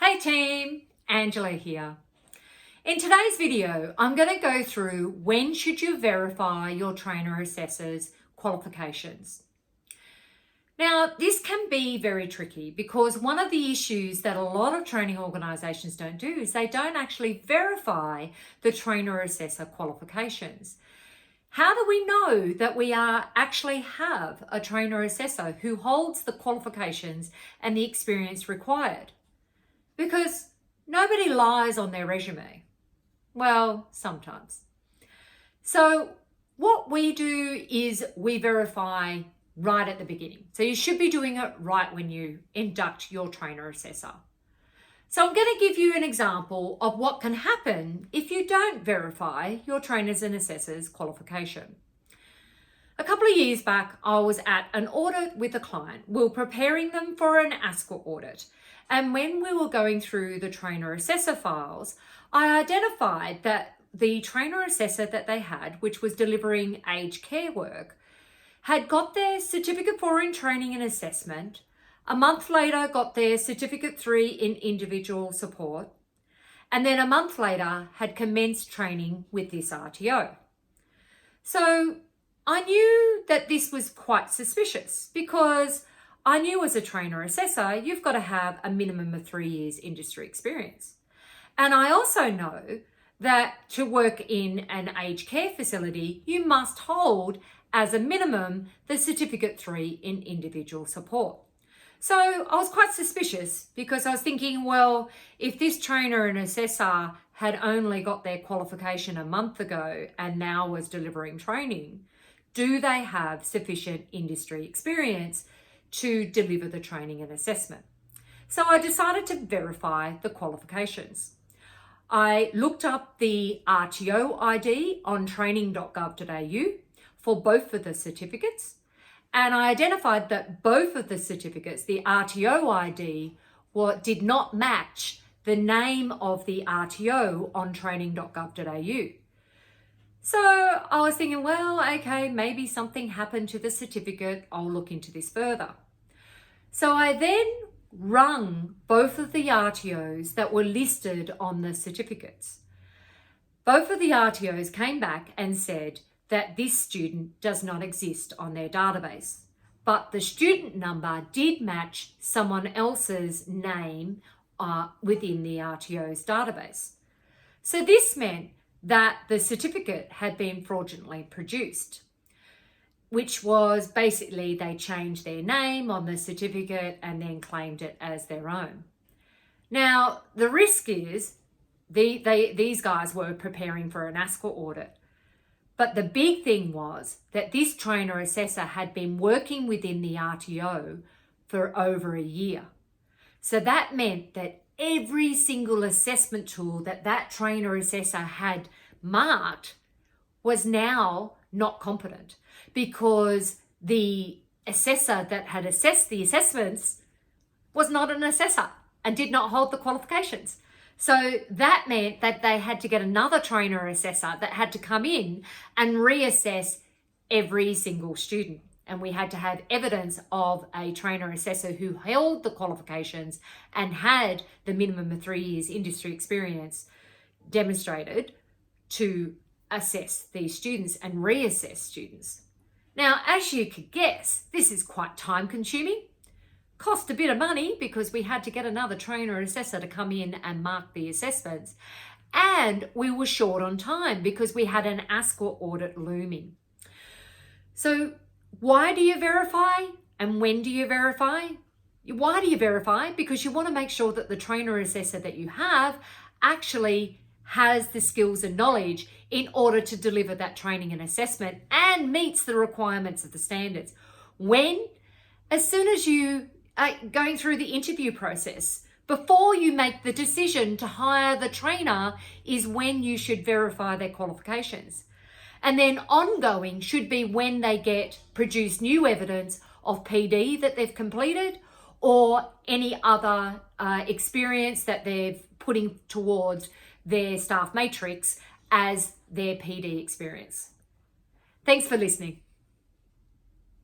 Hey team, Angela here. In today's video, I'm going to go through when should you verify your trainer assessor's qualifications. Now, this can be very tricky because one of the issues that a lot of training organisations don't do is they don't actually verify the trainer assessor qualifications. How do we know that we actually have a trainer assessor who holds the qualifications and the experience required? Because nobody lies on their resume. Well, sometimes. So what we do is we verify right at the beginning. So you should be doing it right when you induct your trainer assessor. So I'm going to give you an example of what can happen if you don't verify your trainers and assessors qualification. A couple of years back, I was at an audit with a client. We were preparing them for an ASCA audit. And when we were going through the trainer assessor files, I identified that the trainer assessor that they had, which was delivering aged care work, had got their certificate 4 in training and assessment. A month later, got their certificate 3 in individual support. And then a month later, had commenced training with this RTO. So I knew that this was quite suspicious because I knew as a trainer assessor, you've got to have a minimum of 3 years industry experience. And I also know that to work in an aged care facility, you must hold as a minimum the certificate 3 in individual support. So I was quite suspicious because I was thinking, well, if this trainer and assessor had only got their qualification a month ago and now was delivering training, do they have sufficient industry experience to deliver the training and assessment? So I decided to verify the qualifications. I looked up the RTO ID on training.gov.au for both of the certificates, and I identified that both of the certificates, the RTO ID, did not match the name of the RTO on training.gov.au. So I was thinking, well, okay, maybe something happened to the certificate. I'll look into this further. So I then rung both of the RTOs that were listed on the certificates. Both of the RTOs came back and said that this student does not exist on their database, but the student number did match someone else's name within the RTO's database. So this meant that the certificate had been fraudulently produced, which was basically they changed their name on the certificate and then claimed it as their own. Now, the risk is these guys were preparing for an ASCA audit. But the big thing was that this trainer assessor had been working within the RTO for over a year. So that meant that every single assessment tool that trainer assessor had marked was now not competent because the assessor that had assessed the assessments was not an assessor and did not hold the qualifications. So that meant that they had to get another trainer assessor that had to come in and reassess every single student. And we had to have evidence of a trainer assessor who held the qualifications and had the minimum of 3 years industry experience demonstrated to assess these students and reassess students. Now, as you could guess, this is quite time consuming. Cost a bit of money because we had to get another trainer assessor to come in and mark the assessments. And we were short on time because we had an ASCA audit looming. So why do you verify and when do you verify? Why do you verify? Because you want to make sure that the trainer assessor that you have actually has the skills and knowledge in order to deliver that training and assessment and meets the requirements of the standards. When? As soon as you going through the interview process, before you make the decision to hire the trainer is when you should verify their qualifications. And then ongoing should be when they produce new evidence of PD that they've completed or any other experience that they're putting towards their staff matrix as their PD experience. Thanks for listening.